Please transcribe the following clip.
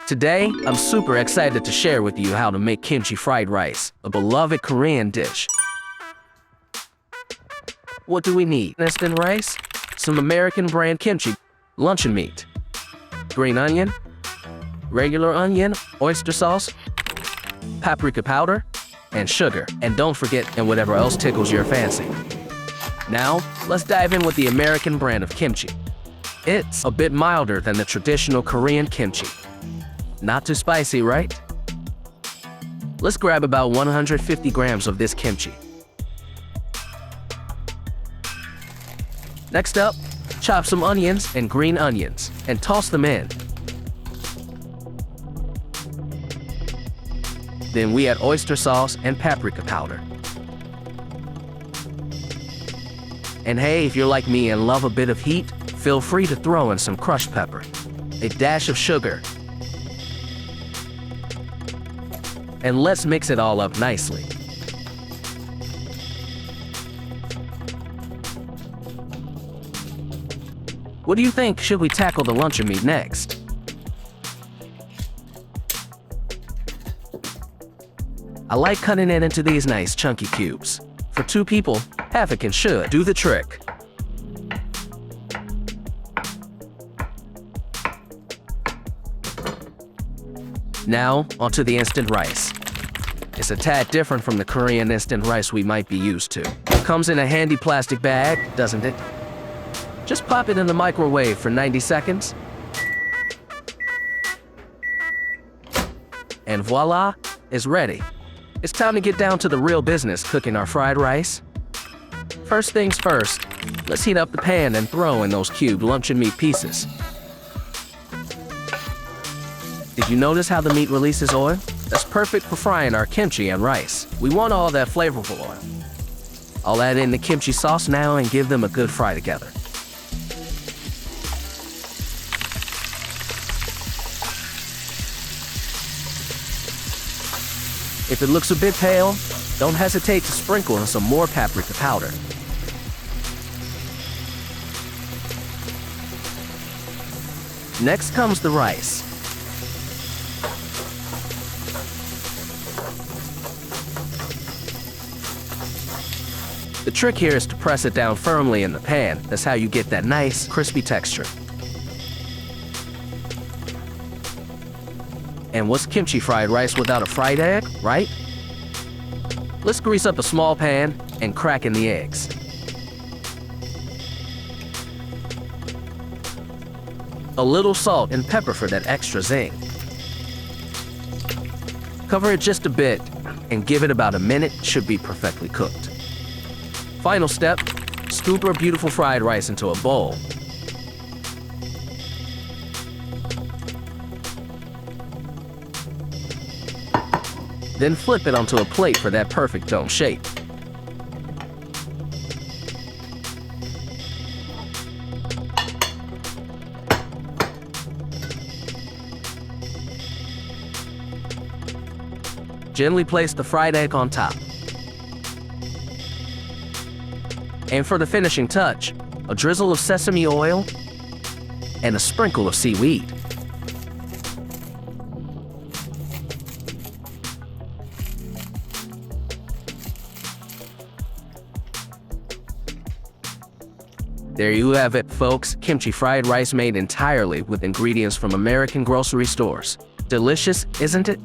Today, I'm super excited to share with you how to make kimchi fried rice, a beloved Korean dish. What do we need? Instant rice, some American brand kimchi, luncheon meat, green onion, regular onion, oyster sauce, paprika powder, and sugar. And don't forget, and whatever else tickles your fancy. Now, let's dive in with the American brand of kimchi. It's a bit milder than the traditional Korean kimchi. Not too spicy, right? Let's grab about 150 grams of this kimchi. Next up, chop some onions and green onions and toss them in. Then we add oyster sauce and paprika powder. And hey, if you're like me and love a bit of heat, feel free to throw in some crushed pepper, a dash of sugar, and let's mix it all up nicely. What do you think? Should we tackle the luncheon meat next? I like cutting it into these nice chunky cubes. For 2 people, half it should do the trick. Now, onto the instant rice. It's a tad different from the Korean instant rice we might be used to. It comes in a handy plastic bag, doesn't it? Just pop it in the microwave for 90 seconds. And voila, it's ready. It's time to get down to the real business, cooking our fried rice. First things first, let's heat up the pan and throw in those cubed luncheon meat pieces. Did you notice how the meat releases oil? That's perfect for frying our kimchi and rice. We want all that flavorful oil. I'll add in the kimchi sauce now and give them a good fry together. If it looks a bit pale, don't hesitate to sprinkle in some more paprika powder. Next comes the rice. The trick here is to press it down firmly in the pan. That's how you get that nice, crispy texture. And what's kimchi fried rice without a fried egg, right? Let's grease up a small pan and crack in the eggs. A little salt and pepper for that extra zing. Cover it just a bit and give it about a minute. Should be perfectly cooked. Final step, scoop our beautiful fried rice into a bowl. Then flip it onto a plate for that perfect dome shape. Gently place the fried egg on top. And for the finishing touch, a drizzle of sesame oil and a sprinkle of seaweed. There you have it, folks. Kimchi fried rice made entirely with ingredients from American grocery stores. Delicious, isn't it?